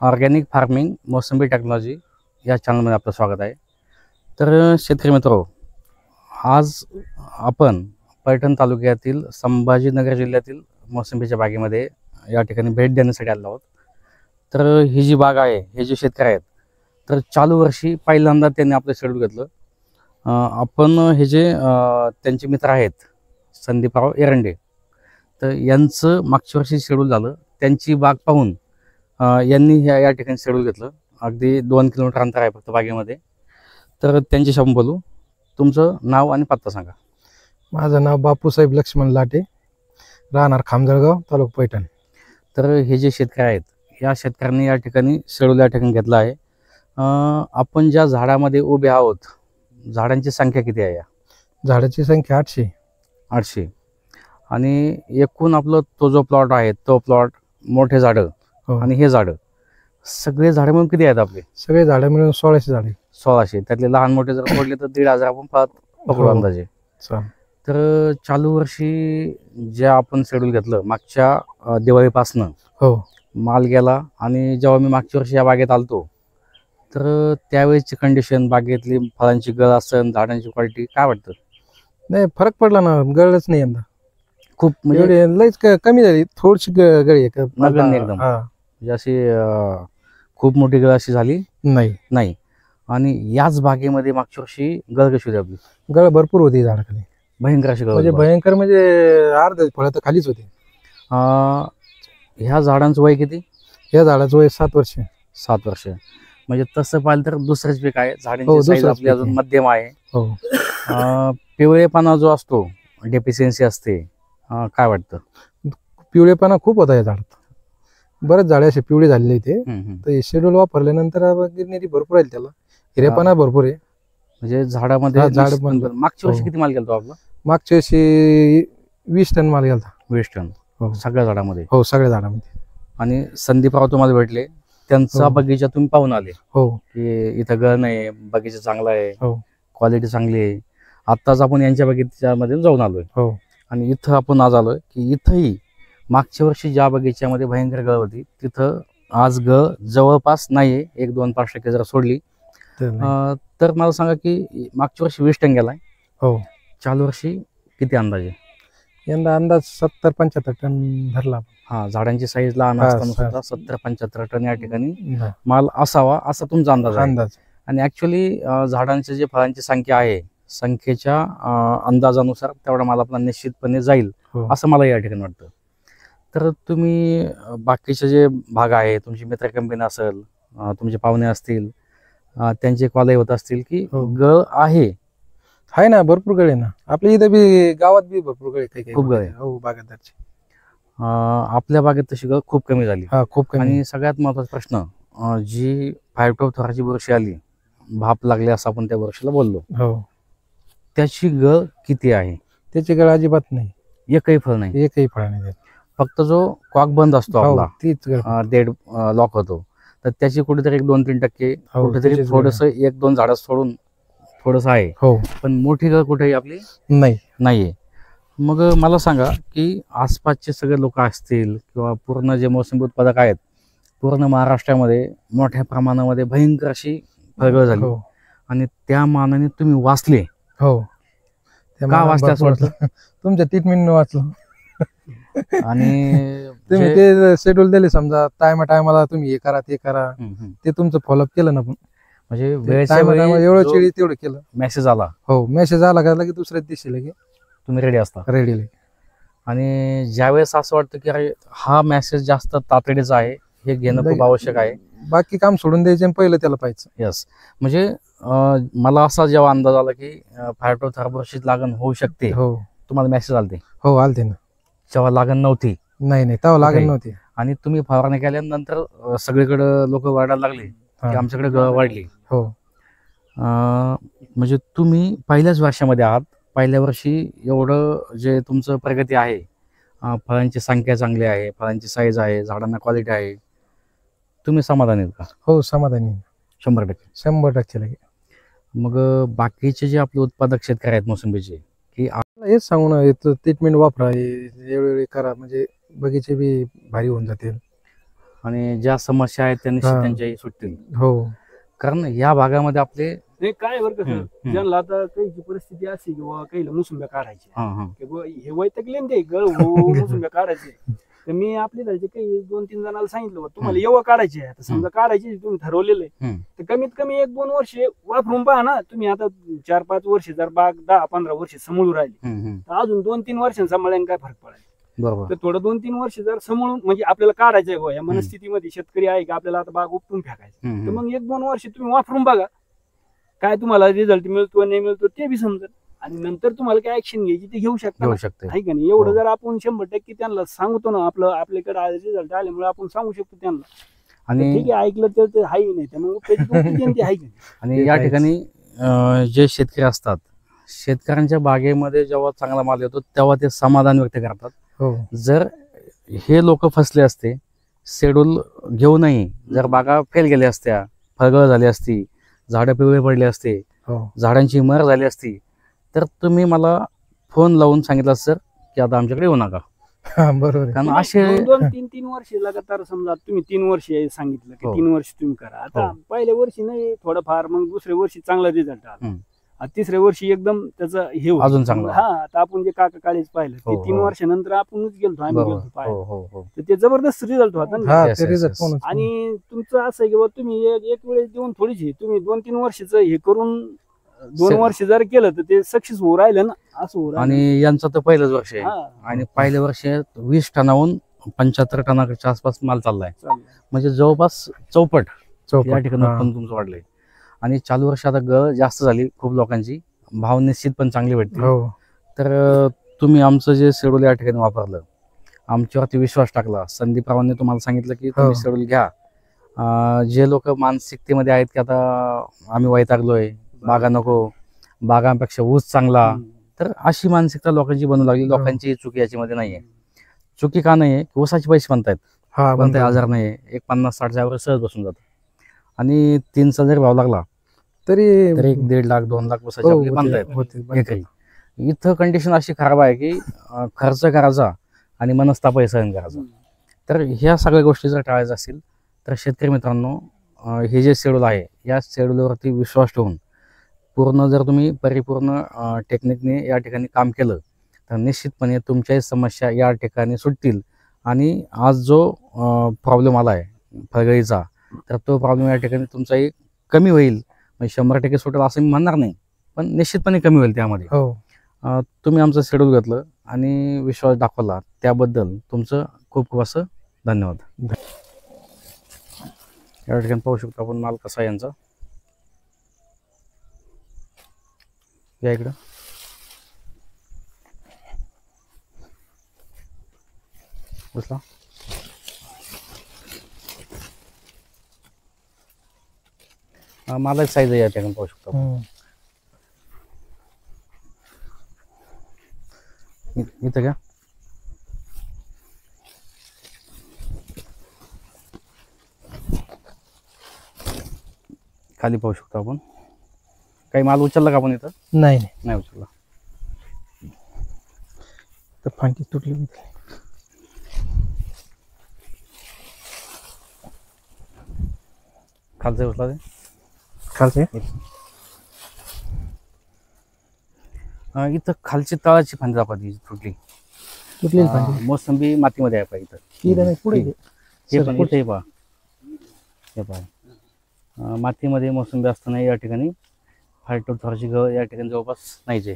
Organic farming मोसंबी technology या चॅनलमध्ये आपलं स्वागत आहे। तर शेतकरी मित्रो, आज आपण पैठण तालुक्यातील संभाजीनगर जिल्ह्यातील मोसंबीच्या बागेमध्ये या ठिकाणी भेट देण्यासाठी आलो आहोत। तर ही जी बाग आहे, हे जे शेतकरी आहेत, तर चालू वर्षी पहिल्यांदा त्यांनी आपलं शेड्यूल घेतलं। आपण हे जे त्यांचे मित्र आहेत संदीपराव एरंडे, तर यांचं मागच्या वर्षी शेड्यूल झालं। त्यांची बाग पाहून यांनी या ठिकाणी शेड्यूल घेतलं। अगदी 2 किलोमीटर अंतर आहे फक्त बागेमध्ये। तर त्यांच्याशी आपण बोलू। तुमचं नाव आणि पत्ता सांगा। माझं नाव बापूसाहेब लक्ष्मण लाटे, राहणार खामजळगाव, तालुका पैठण। तर हे जे शेतकरी आहेत, या शेतकऱ्यांनी या ठिकाणी शेड्यूल या ठिकाणी घेतला आहे। आपण ज्या झाडामध्ये उभे आहोत, झाडांची संख्या किती आहे? झाडाची संख्या 800 आणि एकूण आपलं तो जो प्लॉट आहे, तो प्लॉट मोठे झाडं आणि हे झाडं, सगळे झाडं मिळून किती आहेत आपले? सगळे झाडं मिळून 1600 झाडे। 1600, त्यातले लहान मोठे जर सोडले तर 1500 आपण पकडू अंदाजे। तर चालू वर्षी जे आपण शेड्यूल घेतलं मागच्या दिवाळीपासनं, माल गेला आणि जेव्हा मी मागच्या वर्षी या बागेत आलतो, तर त्यावेळेची कंडिशन, बागेतली फळांची गळ असेल, झाडांची क्वालिटी काय वाटतं? नाही, फरक पडला ना, गळच नाही यंदा खूप, म्हणजे लईच कमी झाली, थोडीशी गळी आहे नगण्य एकदम, म्हणजे अशी खूप मोठी गळ अशी झाली नाही। आणि याच बागेमध्ये मागच्या वर्षी गळ कशी होती आपली? गळ भरपूर होती झाडाखाली, भयंकर अशी गळ, म्हणजे भयंकर, म्हणजे अर्ध फळ तर खालीच होते। ह्या झाडांचं वय किती? या झाडाचं वय 7 वर्ष। 7 वर्ष, म्हणजे तसं पाहिलं तर दुसरंच पीक आहे। झाडांची साईज आपली अजून मध्यम आहे। पिवळेपणा जो असतो, डेफिशियन्सी असते, काय वाटतं? पिवळेपणा खूप होता या झाडात, बरेच झाडे असे पिवळे झालेले होते। तर हे शेड्यूल वापरल्यानंतर गिरणारी भरपूर आहे, त्याला हिरेपणा भरपूर आहे। म्हणजे झाडामध्ये मागच्या वर्षी किती माल गेला आपला? मागच्या वर्षी 20 टन माल गेला। 20 टन सगळ्या झाडामध्ये? हो, सगळ्या झाडामध्ये। आणि संदीपराव तुम्हाला भेटले, त्यांचा बगीचा तुम्ही पाहून आले की इथं गळ नाही, बगीचा चांगला आहे, क्वालिटी चांगली आहे। आत्ताच आपण यांच्या बगीच्यामध्ये जाऊन आलोय आणि इथं आपण आज आलोय की इथंही मागच्या वर्षी ज्या बगीच्यामध्ये भयंकर गळ होती, तिथं आज गळ जवळपास नाहीये, 1-2-5% जर सोडली तर मला सांगा की मागच्या वर्षी 20 टन गेलाय, चालू वर्षी किती अंदाजे? यंदा अंदाज 70-75 टन धरला। झाडांची साईज लहान असताना सुद्धा 70-75 टन या ठिकाणी माल असावा, असा तुमचा अंदाज। आणि ऍक्च्युली झाडांचे जे फळांची संख्या आहे, संख्येच्या अंदाजानुसार तेवढा माल आपला निश्चितपणे जाईल, असं मला या ठिकाणी वाटतं। तर तुम्ही बाकीचे जे भाग आहे, तुमची मित्र कंपनी असेल, तुमचे पाहुणे असतील, त्यांचे कॉलही होत असतील की गळ आहे ना, भरपूर गळ आहे ना, आपल्या इथं बी गावात बी भरपूर गळ आहे, खूप गळ आहे बागायतदारची। आपल्या बागेत तशी गळ खूप कमी झाली, खूप कमी। आणि सगळ्यात महत्वाचा प्रश्न, जी 5 टॉप थोराची बुरशी आली, भाप लागली असं आपण त्या बुरशीला बोललो, त्याची गळ किती आहे? त्याची गळ अजिबात नाही, एकही फळ नाही, फक्त जो कॉक बंद असतो आपला, तीच डेड लॉक होतो, तर त्याची कुठेतरी 1-2-3% कुठेतरी थोडस 1-2 झाड सोडून थोडस आहे, पण मोठी गळ कुठेही आपली नाहीये। मग मला सांगा की आसपासचे सगळे लोक असतील किंवा पूर्ण जे मोसंबी उत्पादक आहेत, पूर्ण महाराष्ट्रामध्ये मोठ्या प्रमाणामध्ये भयंकर अशी फळगळ झाली, आणि त्या मानाने तुम्ही वाचले, का वाचले असं वाटलं? तुमच्या ट्रीटमेंट वाचलं, आणि तुम्ही जे ते शेड्यूल दिले, समजा टायमाला तुम्ही हे करा ते करा, ते तुमचं फॉलोअप केलं ना, पण म्हणजे एवढं वेळी तेवढं केलं, मेसेज आला, मेसेज आला का की दुसऱ्या दिवशी लगे तुम्ही रेडी असता, रेडी। आणि ज्यावेळेस असं वाटतं की अरे हा मेसेज जास्त तातडीचा आहे, हे घेणं खूप आवश्यक आहे, बाकी काम सोडून द्यायचे आणि पहिलं त्याला पाहिजे। यस, म्हणजे मला असा जेव्हा अंदाज आला की फायटोथर्बोसिस लागण होऊ शकते, तुम्हाला मेसेज आलते? आलते ना, जेव्हा लागण नव्हती? नाही, तेव्हा लागण नव्हती। आणि तुम्ही फवारणी केल्यानंतर सगळीकडे लोक वाढायला लागले की आमच्याकडे गळ वाढली, म्हणजे तुम्ही पहिल्याच वर्षामध्ये आहात, पहिल्या वर्षी एवढं जे तुमचं प्रगती आहे, फळांची संख्या चांगली आहे, फळांची साईज आहे, झाडांना क्वालिटी आहे, तुम्ही समाधानी आहेत का? समाधानी, 100% लगे। मग बाकीचे जे आपले उत्पादक शेतकरी आहेत मोसंबीचे, की हेच सांगू ना, ट्रीटमेंट वापरा, वेळोवेळी करा, म्हणजे बगीचे बी भारी होऊन जातील। आणि ज्या समस्या आहेत त्या निश्चित हा. त्यांच्याही सुटतील. हो कारण या भागामध्ये आपले नाही काय बरं का हम्म, सर, ज्यांना आता काही परिस्थिती अशी किंवा काही मोसंब्या काढायच्या हा हा की बुवा हे वैतकले ना ते गळ हो मोसंब्या काढायचे, तर मी आपली झाली काही 2-3 जणांना सांगितलं होतं, तुम्हाला एवढं काढायचे आहे, आता समजा काढायची तुम्ही ठरवलेलं आहे हम्म. तर कमीत कमी 1-2 वर्ष वापरून पहा ना तुम्ही. आता 4-5 वर्ष जर बाग 10-15 वर्ष समोरून राहिली तर अजून 2-3 वर्षांनी सांभाळल्याने काय फरक पडायचा. बरोबर. तर थोडं 2-3 वर्ष जर समोरून म्हणजे आपल्याला काढायचं आहे बुवा, या मनस्थितीमध्ये शेतकरी आहे की आपल्याला आता बाग उपटून फेकायचं, तर मग 1-2 वर्ष तुम्ही वापरून बघा काय तुम्हाला रिझल्ट मिळतो नाही मिळतो ते बी समजेल, आणि नंतर तुम्हाला काय ऍक्शन घ्यायची ते घेऊ शकता घेऊ ना. शकते. आहे का नाही. एवढं हो. जर आपण 100% त्यांना सांगतो ना, आपल्याकडे रिझल्ट आल्यामुळे आपण सांगू शकतो त्यांना, तर आणि ठीक आहे ऐकलं तर ते हाही नाही, तर मग त्याची उपयोगी आहे का नाही. आणि ते या आहेच. ठिकाणी जे शेतकरी असतात, शेतकऱ्यांच्या बागेमध्ये जेव्हा चांगला माल येतो तेव्हा ते समाधान व्यक्त करतात. हो जर हे लोक फसले असते, शेड्यूल घेऊनही जर बागा फेल गेल्या असत्या, फळगळ झाली असती, झाडं पिवळे पडले असते, हो झाडांची मर झाली असती, तर तुम्ही मला फोन लावून सांगितलं सर की आता आमच्याकडे येऊ नका. हा, बरोबर आहे. कारण असे 2-3 वर्ष लगातार समजा तुम्ही 3 वर्ष सांगितलं की हो. 3 वर्ष तुम्ही करा. आता हो. पहिल्या वर्षी नाही थोडंफार, मग दुसऱ्या वर्षी चांगला रिझल्ट आला, हम्म. आणि तिसऱ्या वर्षी एकदम त्याचं हे होतं. अजून चांगलं. हा, आता आपण जे काका काळीच पाहिलं ते हो, 3 हो. वर्षानंतर आपणच गेलतो, आम्ही बरोबर. गेलतो पाहायला. हो हो हो तर ते जबरदस्त रिझल्ट होता ना. हा Yes, ते yes, result yes. पाहूनच. आणि तुमचं असं आहे की बुवा तुम्ही एक वेळेस देऊन थोडीच हे तुम्ही 2-3 वर्षाचं हे करून 2 से- वर्ष जर केलं तर ते सक्सेस होऊ राहिलं ना, असं होऊ राहिलं. आणि यांचं तर पहिलंच वर्ष आहे. हा, आणि पहिल्या वर्षी 20 टनाहून 75 टनाच्या आसपास माल चाललाय, चालेल. म्हणजे जवळपास चौपट चौपट. या ठिकाणी हा. उत्पन्न तुमचं वाढलंय. आणि चालू वर्ष आता ग जास्त झाली खूप लोकांची, भाव निश्चित पण चांगली भेटते. हो तर तुम्ही आमचं जे शेड्यूल या ठिकाणी वापरलं, आमच्यावरती विश्वास टाकला, संदीपरावांनी तुम्हाला सांगितलं की तुम्ही हो. शेड्यूल घ्या. जे लोक मानसिकतेमध्ये आहेत की आता आम्ही वैतागलोय, बागा नको, बागांपेक्षा ऊस चांगला, तर अशी मानसिकता लोकांची बनू लागली. हो. लोकांची चुकी याच्यामध्ये नाहीये. चुकी का नाहीये? ऊसाचे पैसे म्हणतायत, हा कोणताही बनतं. आजार नाही, एक 50-60च्या वर सहज बसून जातो. आणि 3चा जरी भाव लागला तरी तर 1-1.5 लाख 2 लाख ऊसाचे हो, आपले बांधतायत होते. एकरी. इथं कंडिशन अशी खराब आहे की खर्च करायचा आणि मनस्तापही सहन करायचा. तर ह्या सगळ्या गोष्टी जर टाळायच्या असतील तर शेतकरी मित्रांनो, हे जे शेड्यूल आहे या शेड्यूलवरती विश्वास ठेवून पूर्ण जर तुम्ही परिपूर्ण टेक्निकने या ठिकाणी काम केलं तर निश्चितपणे तुमच्याही समस्या या ठिकाणी सुटतील. आणि आज जो प्रॉब्लेम आला आहे फळगळीचा, तर तो प्रॉब्लेम या ठिकाणी तुमचाही कमी होईल. म्हणजे 100% सुटेल असं मी म्हणणार नाही, पण निश्चितपणे कमी होईल त्यामध्ये. हो तुम्ही आमचं शेड्यूल घेतलं आणि विश्वास दाखवला त्याबद्दल तुमचं खूप खूप असं धन्यवाद. या ठिकाणी पाहू शकतो आपण माल कसा आहे यांचा. या इकडं बसला. मालाची साईज आहे या ठिकाणी पाहू शकतो आपण. हम्म. इथं का खाली पाहू शकतो आपण. काही माल उचलला का आपण इथं? नाही नाही नाही उचलला. तर फांकी तुटली होती. खालचं उचला ते. खालचे इथं खालची तळाची फांदी दाखवली तुटली. तुटली फांकी. मोसंबी मातीमध्ये आहे पहा इथं. इथं नाही, पुढे घे. हे सर, पण पुढे. इथे पहा, हे पहा मातीमध्ये मोसंबी असताना या ठिकाणी फायटो थोडीशी या ठिकाणी जवळपास नाहीच आहे.